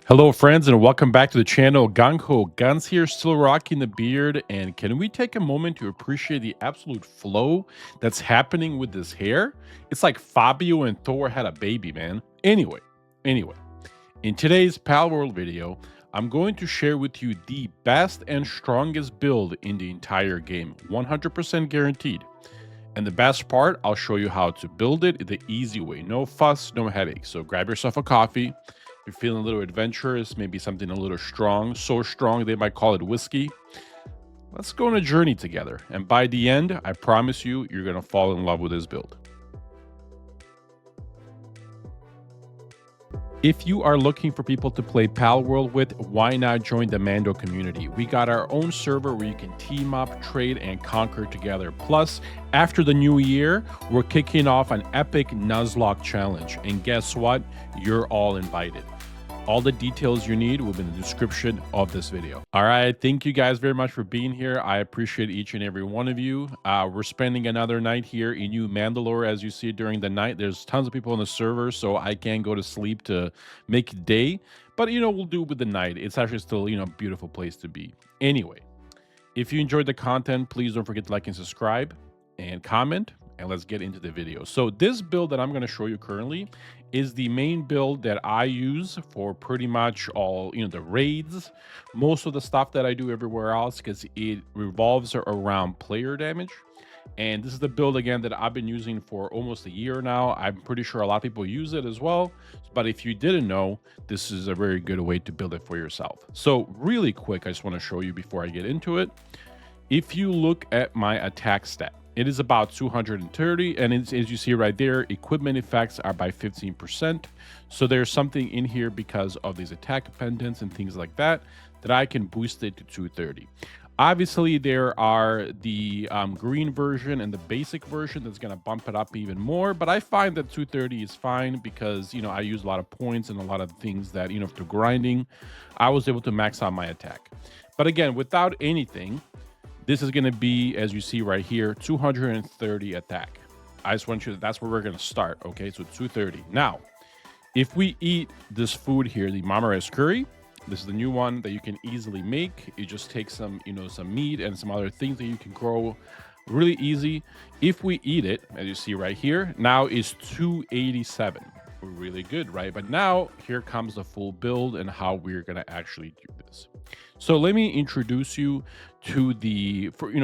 Hello, friends, and welcome back to the channel. Gung Guns here, still rocking the beard. And can we take a moment to appreciate the absolute flow that's happening with this hair? It's like Fabio and Thor had a baby, man. Anyway, in today's Palworld video, I'm going to share with you the best and strongest build in the entire game, 100% guaranteed. And the best part, I'll show you how to build it the easy way. No fuss, no headache. So grab yourself a coffee. If you're feeling a little adventurous, maybe something a little strong, so strong they might call it whiskey. Let's go on a journey together. And by the end, I promise you, you're going to fall in love with this build. If you are looking for people to play Palworld with, why not join the Mando community? We got our own server where you can team up, trade, and conquer together. Plus, after the new year, we're kicking off an epic Nuzlocke challenge. And guess what? You're all invited. All the details you need will be in the description of this video. All right, thank you guys very much for being here. I appreciate each and every one of you. We're spending another night here in New Mandalore. As you see during the night, there's tons of people on the server, so I can't go to sleep to make day. But, we'll do with the night. It's actually still, a beautiful place to be. Anyway, if you enjoyed the content, please don't forget to like and subscribe and comment. And let's get into the video. So this build that I'm going to show you currently is the main build that I use for pretty much all, the raids, most of the stuff that I do everywhere else, because it revolves around player damage. And this is the build, again, that I've been using for almost a year now. I'm pretty sure a lot of people use it as well. But if you didn't know, this is a very good way to build it for yourself. So really quick, I just want to show you before I get into it. If you look at my attack stat, it is about 230, and as you see right there, equipment effects are by 15%. So there's something in here because of these attack pendants and things like that I can boost it to 230. Obviously, there are the green version and the basic version that's going to bump it up even more. But I find that 230 is fine because, I use a lot of points and a lot of things that, through grinding, I was able to max out my attack. But again, without anything, this is going to be, as you see right here, 230 attack. I just want you to, that's where we're going to start. Okay, so 230. Now, if we eat this food here, the mama rice curry, this is the new one that you can easily make. You just take some, some meat and some other things that you can grow really easy. If we eat it, as you see right here, now is 287. We're really good, right? But now here comes the full build and how we're going to actually do this. So let me introduce you to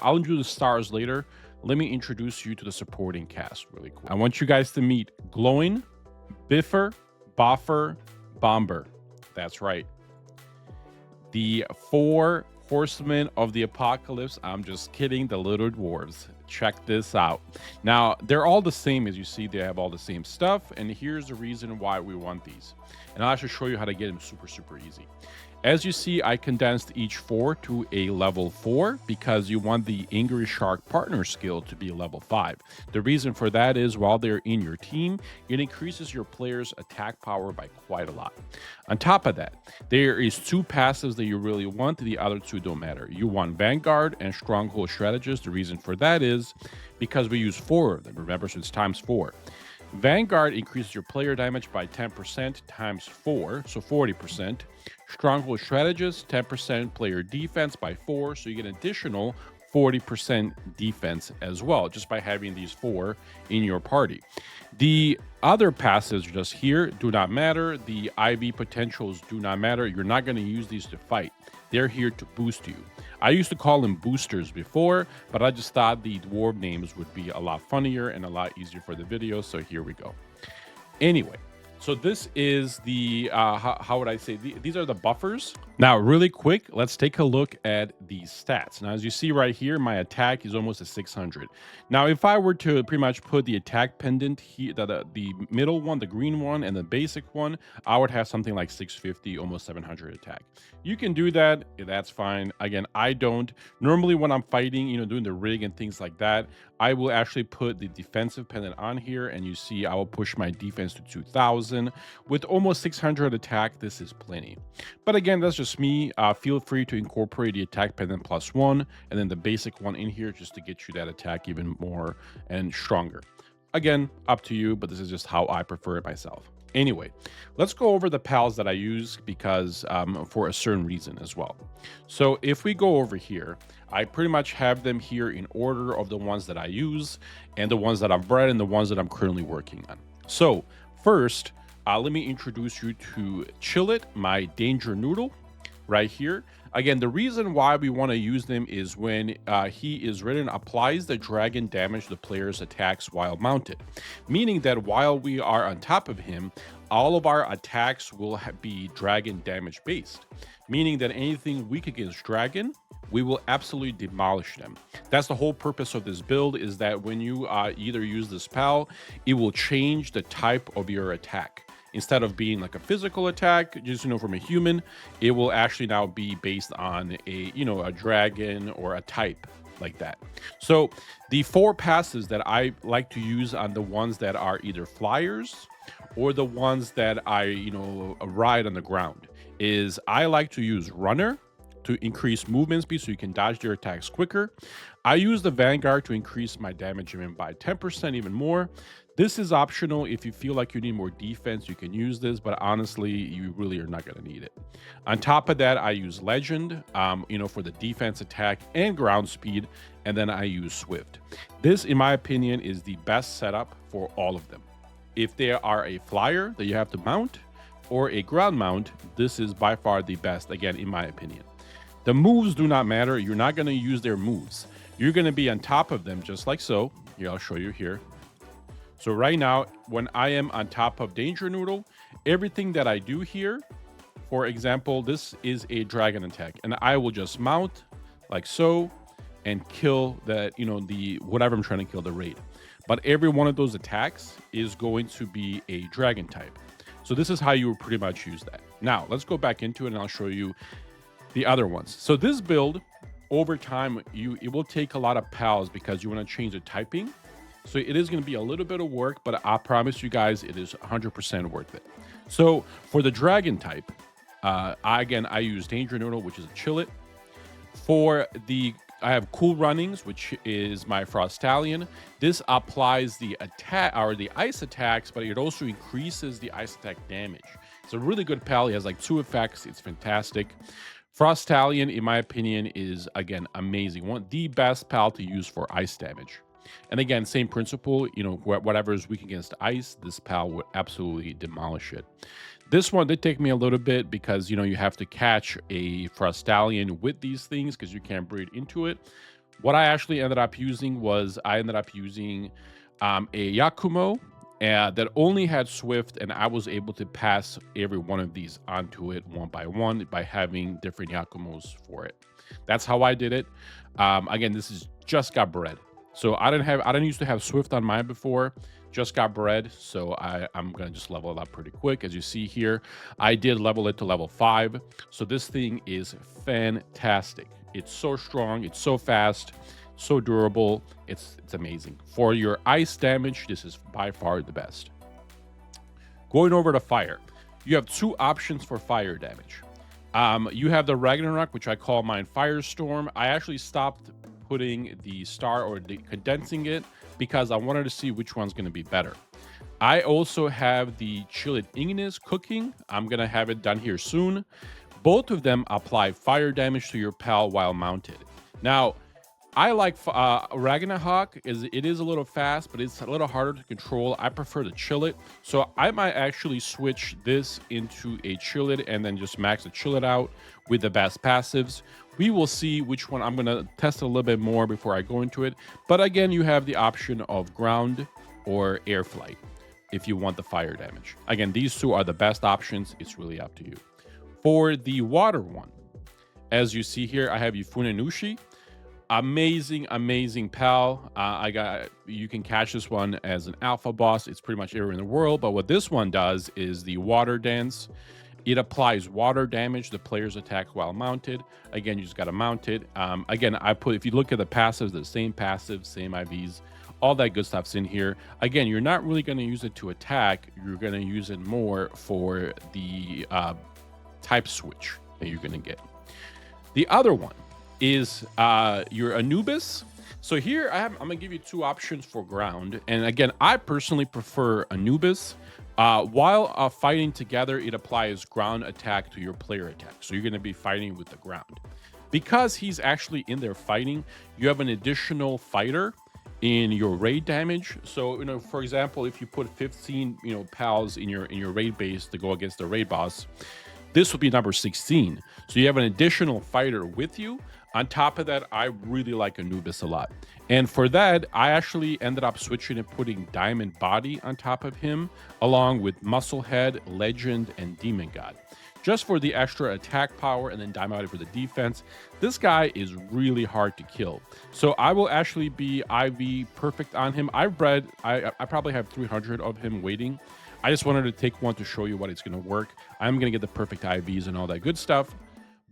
I'll introduce the stars later. Let me introduce you to the supporting cast really quick. I want you guys to meet Glowing, Biffer, Boffer, Bomber. That's right. The 4 horsemen of the apocalypse. I'm just kidding, the little dwarves. Check this out. Now, they're all the same. As you see, they have all the same stuff. And here's the reason why we want these. And I'll actually show you how to get them super easy. As you see, I condensed each 4 to a level 4 because you want the Angry Shark partner skill to be level 5. The reason for that is while they're in your team, it increases your player's attack power by quite a lot. On top of that, there is 2 passives that you really want. The other 2 don't matter. You want Vanguard and Stronghold Strategist. The reason for that is because we use 4 of them. Remember, so it's times 4. Vanguard increases your player damage by 10% times 4, so 40%. Stronghold Strategist, 10% player defense by 4, so you get an additional 40% defense as well, just by having these 4 in your party. The other passives just here do not matter. The IV potentials do not matter. You're not going to use these to fight. They're here to boost you. I used to call them boosters before, but I just thought the dwarf names would be a lot funnier and a lot easier for the video, so here we go. Anyway, so this is the, how would I say, these are the buffers. Now, really quick, let's take a look at these stats. Now, as you see right here, my attack is almost a 600. Now, if I were to pretty much put the attack pendant here, the middle one, the green one, and the basic one, I would have something like 650, almost 700 attack. You can do that. That's fine. Again, I don't. Normally, when I'm fighting, doing the rig and things like that, I will actually put the defensive pendant on here, and you see I will push my defense to 2000. With almost 600 attack, this is plenty. But again, that's just me. Feel free to incorporate the attack pendant +1 and then the basic one in here just to get you that attack even more and stronger. Again, up to you, but this is just how I prefer it myself. Anyway, let's go over the pals that I use because for a certain reason as well. So if we go over here, I pretty much have them here in order of the ones that I use and the ones that I've bred and the ones that I'm currently working on. So first, let me introduce you to Chillit, my danger noodle right here. Again, the reason why we want to use them is when he is ridden, applies the dragon damage the player's attacks while mounted, meaning that while we are on top of him, all of our attacks will be dragon damage based, meaning that anything weak against dragon, we will absolutely demolish them. That's the whole purpose of this build, is that when you either use this pal, it will change the type of your attack. Instead of being like a physical attack, just, from a human, it will actually now be based on a dragon or a type like that. So the 4 passes that I like to use on the ones that are either flyers or the ones that I, ride on the ground is I like to use runner to increase movement speed so you can dodge their attacks quicker. I use the Vanguard to increase my damage even by 10% even more. This is optional. If you feel like you need more defense, you can use this, but honestly, you really are not going to need it. On top of that, I use Legend, for the defense, attack, and ground speed, and then I use Swift. This, in my opinion, is the best setup for all of them. If there are a flyer that you have to mount or a ground mount, this is by far the best, again, in my opinion. The moves do not matter. You're not going to use their moves. You're going to be on top of them just like so. Here, I'll show you here. So right now, when I am on top of Danger Noodle, everything that I do here, for example, this is a dragon attack, and I will just mount like so and kill that, the whatever I'm trying to kill, the raid. But every one of those attacks is going to be a dragon type. So this is how you would pretty much use that. Now, let's go back into it and I'll show you the other ones. So this build, over time, it will take a lot of pals because you want to change the typing. So it is going to be a little bit of work, but I promise you guys it is 100% worth it. So for the dragon type, I use Danger Noodle, which is a Chillit. I have Cool Runnings, which is my Frostallion. This applies the attack or the ice attacks, but it also increases the ice attack damage. It's a really good pal. He has like 2 effects. It's fantastic. Frostallion, in my opinion, is again amazing. The best pal to use for ice damage. And again, same principle, whatever is weak against ice, this pal would absolutely demolish it. This one did take me a little bit because, you have to catch a Frostallion with these things because you can't breed into it. What I actually ended up using was a Yakumo that only had Swift, and I was able to pass every one of these onto it one by one by having different Yakumos for it. That's how I did it. Again, this is just got bred. So I didn't used to have Swift on mine before, just got bred. So I'm going to just level it up pretty quick. As you see here, I did level it to level 5. So this thing is fantastic. It's so strong. It's so fast, so durable. It's amazing. For your ice damage, this is by far the best. Going over to fire, you have 2 options for fire damage. You have the Ragnarok, which I call mine Firestorm. I actually stopped putting the star or condensing it because I wanted to see which one's going to be better. I also have the Chillit Ignis cooking. I'm going to have it done here soon. Both of them apply fire damage to your pal while mounted. Now, I like Ragnarok. It is a little fast, but it's a little harder to control. I prefer the Chillit. So I might actually switch this into a Chillit and then just max the Chillit out with the best passives. We will see which one. I'm going to test a little bit more before I go into it. But again, you have the option of ground or air flight if you want the fire damage. Again, these 2 are the best options. It's really up to you. For the water one, as you see here, I have Yufune Nushi. Amazing pal. You can catch this one as an alpha boss. It's pretty much everywhere in the world. But what this one does is the water dance. It applies water damage to the player's attack while mounted. Again, you just got to mount it. Again, if you look at the passives, the same passives, same IVs, all that good stuff's in here. Again, you're not really going to use it to attack. You're going to use it more for the type switch that you're going to get. The other one is your Anubis. So here I'm going to give you 2 options for ground. And again, I personally prefer Anubis, While fighting together, it applies ground attack to your player attack. So you're going to be fighting with the ground. Because he's actually in there fighting, you have an additional fighter in your raid damage. So, for example, if you put 15, pals in your raid base to go against the raid boss, this would be number 16. So you have an additional fighter with you. On top of that, I really like Anubis a lot. And for that, I actually ended up switching and putting Diamond Body on top of him, along with Musclehead, Legend, and Demon God. Just for the extra attack power, and then Diamond Body for the defense. This guy is really hard to kill. So I will actually be IV perfect on him. I probably have 300 of him waiting. I just wanted to take one to show you what it's going to work. I'm going to get the perfect IVs and all that good stuff.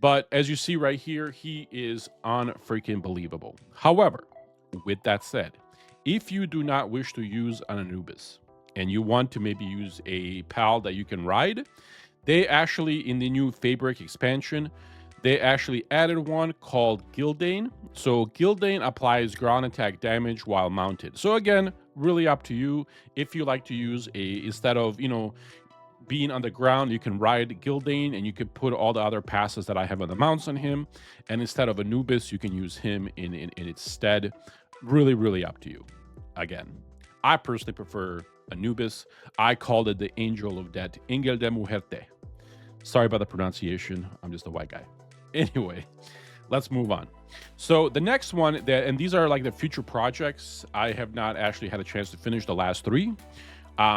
But as you see right here, he is unfreaking believable. However, with that said, if you do not wish to use an Anubis and you want to maybe use a pal that you can ride, they actually, in the new Fabric expansion, they actually added one called Gildane. So Gildane applies ground attack damage while mounted. So again, really up to you. If you like to use instead of, being on the ground, you can ride Gildane and you could put all the other passes that I have on the mounts on him. And instead of Anubis, you can use him in its stead. Really, really up to you. Again, I personally prefer Anubis. I called it the Angel of Death, Engel de Muerte. Sorry about the pronunciation. I'm just a white guy. Anyway, let's move on. So the next one, and these are like the future projects. I have not actually had a chance to finish the last three.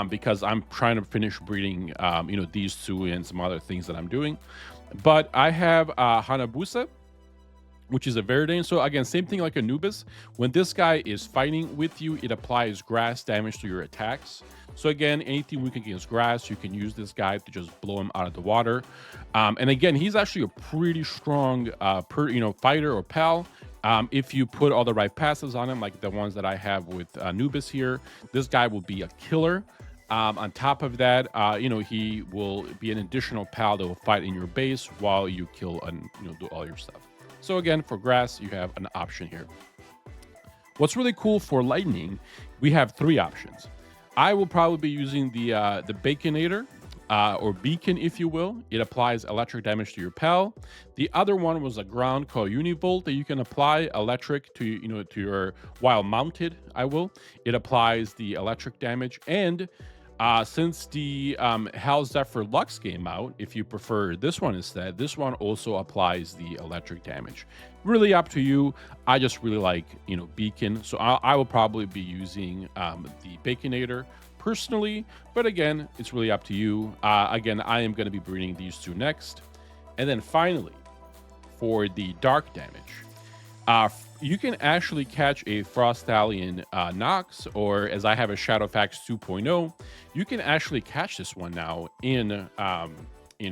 Because I'm trying to finish breeding, these two and some other things that I'm doing. But I have Hanabusa, which is a Verdane. So again, same thing like Anubis. When this guy is fighting with you, it applies grass damage to your attacks. So again, anything weak against grass, you can use this guy to just blow him out of the water. And again, he's actually a pretty strong fighter or pal. If you put all the right passes on him, like the ones that I have with Anubis here, this guy will be a killer. On top of that, he will be an additional pal that will fight in your base while you kill and do all your stuff. So again, for grass, you have an option here. What's really cool for lightning, we have three options. I will probably be using the Baconator. Or beacon, if you will. It applies electric damage to your pal. The other one was a ground called Univolt that you can apply electric to to your while mounted. It applies the electric damage. And since the Hell Zephyr Lux came out, if you prefer this one instead, this one also applies the electric damage. Really up to you. I just really like beacon, so I will probably be using the Baconator personally, but again, it's really up to you. Again, I am going to be breeding these two next. And then finally, for the dark damage, you can actually catch a Frost Stallion Nox, or as I have a Shadowfax 2.0, you can actually catch this one now in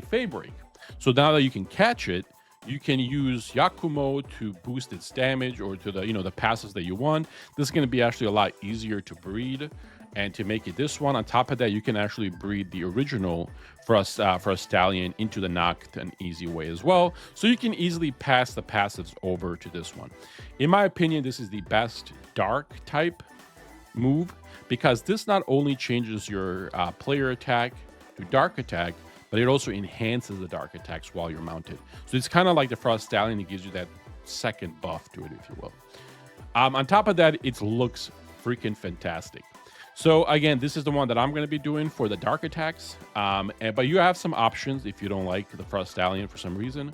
Fabric. So now that you can catch it, you can use Yakumo to boost its damage or to the the passes that you want. This is going to be actually a lot easier to breed. And to make it this one, on top of that, you can actually breed the original for a Stallion into the Noct an easy way as well. So you can easily pass the passives over to this one. In my opinion, this is the best dark type move because this not only changes your player attack to dark attack, but it also enhances the dark attacks while you're mounted. So it's kind of like the Frost Stallion. It gives you that second buff to it, if you will. On top of that, it looks freaking fantastic. So again, this is the one that I'm going to be doing for the dark attacks. But you have some options if you don't like the Frost Stallion for some reason.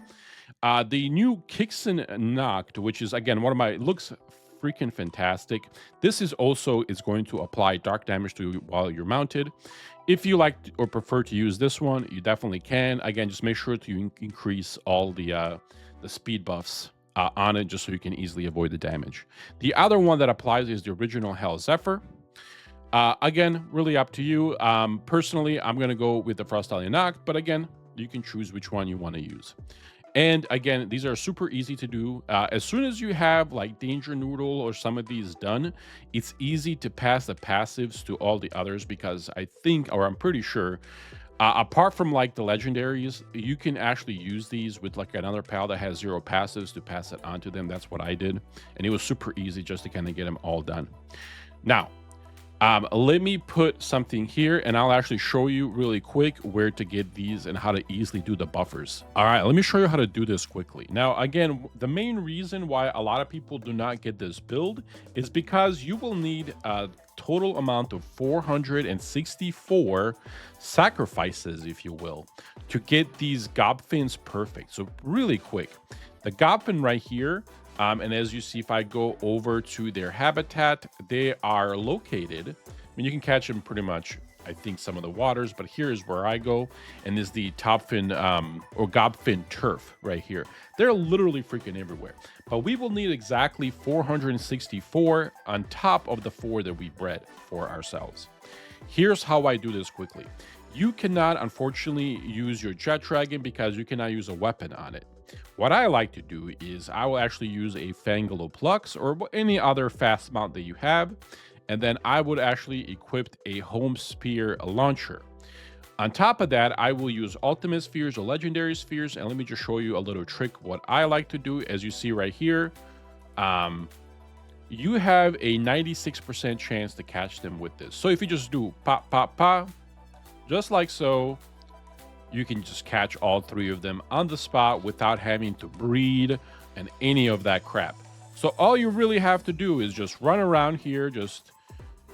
The new Kixen Noct, which is again looks freaking fantastic. This is going to apply dark damage to you while you're mounted. If you like or prefer to use this one, you definitely can. Again, just make sure to increase all the speed buffs on it, just so you can easily avoid the damage. The other one that applies is the original Hell Zephyr. Again, really up to you. Personally, I'm going to go with the Frost Stallion Noct, but again, you can choose which one you want to use. And again, these are super easy to do. As soon as you have like Danger Noodle or some of these done, it's easy to pass the passives to all the others because I'm pretty sure, apart from like the legendaries, you can actually use these with like another pal that has 0 passives to pass it on to them. That's what I did. And it was super easy just to kind of get them all done. Now, Let me put something here and I'll actually show you really quick where to get these and how to easily do the buffers. All right, let me show you how to do this quickly. Now, again, the main reason why a lot of people do not get this build is because you will need a total amount of 464 sacrifices, if you will, to get these gobfins perfect. So really quick, the gobfin right here, and as you see, if I go over to their habitat, they are located. I mean, you can catch them pretty much, I think, some of the waters, but here is where I go, and is the topfin or gobfin turf right here. They're literally freaking everywhere. But we will need exactly 464 on top of the 4 that we bred for ourselves. Here's how I do this quickly. You cannot, unfortunately, use your jet dragon because you cannot use a weapon on it. What I like to do is I will actually use a Fangaloplux or any other fast mount that you have, and then I would actually equip a home spear launcher. On top of that, I will use ultimate spheres or legendary spheres, and let me just show you a little trick. What I like to do, as you see right here, you have a 96% chance to catch them with this. So if you just do pop, pop, pop, just like so, you can just catch all 3 of them on the spot without having to breed and any of that crap. So all you really have to do is just run around here, just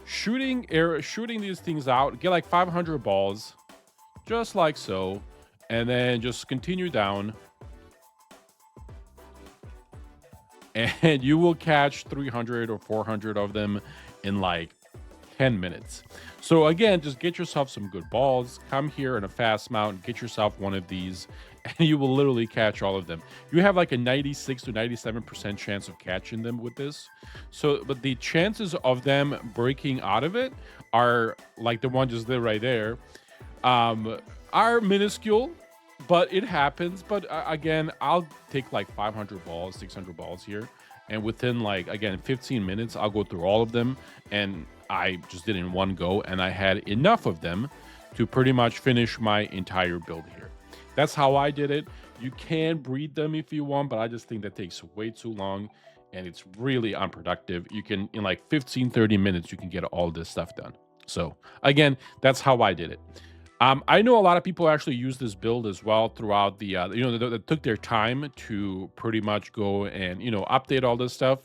shooting these things out, get like 500 balls, just like so, and then just continue down. And you will catch 300 or 400 of them in like 10 minutes. So again, just get yourself some good balls, come here in a fast mount, get yourself one of these, and you will literally catch all of them. You have like a 96 to 97% chance of catching them with this. So, but the chances of them breaking out of it are like the one just there right there, are minuscule, but it happens. But again, I'll take like 500 balls, 600 balls here. And within like, again, 15 minutes, I'll go through all of them. And I just did it in one go, and I had enough of them to pretty much finish my entire build here. That's how I did it. You can breed them if you want, but I just think that takes way too long and it's really unproductive. You can, in like 15-30 minutes, you can get all this stuff done. So again, that's how I did it. I know a lot of people actually use this build as well throughout the, that took their time to pretty much go and, update all this stuff,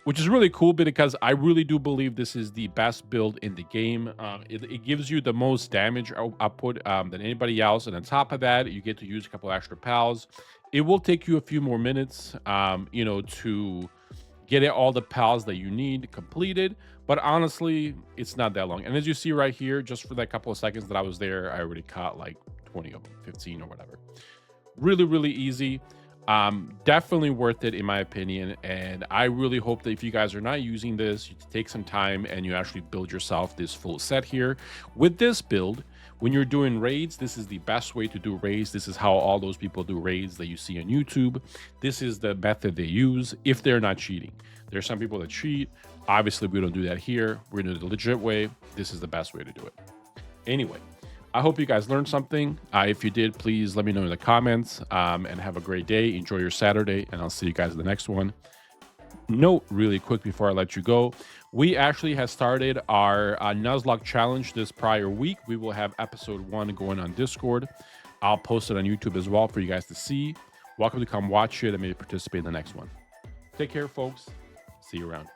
which is really cool because I really do believe this is the best build in the game. It gives you the most damage output than anybody else. And on top of that, you get to use a couple extra pals. It will take you a few more minutes, to get all the pals that you need completed. But honestly, it's not that long. And as you see right here, just for that couple of seconds that I was there, I already caught like 20 of them, 15 or whatever. Really, really easy. Definitely worth it in my opinion. And I really hope that if you guys are not using this, you take some time and you actually build yourself this full set here. With this build, when you're doing raids, this is the best way to do raids. This is how all those people do raids that you see on YouTube. This is the method they use if they're not cheating. There's some people that cheat. Obviously, we don't do that here. We're gonna do it the legit way. This is the best way to do it. Anyway, I hope you guys learned something. If you did, please let me know in the comments, and have a great day. Enjoy your Saturday, and I'll see you guys in the next one. Note really quick before I let you go, we actually have started our Nuzlocke challenge this prior week. We will have episode 1 going on Discord. I'll post it on YouTube as well for you guys to see. Welcome to come watch it and maybe participate in the next one. Take care, folks. See you around.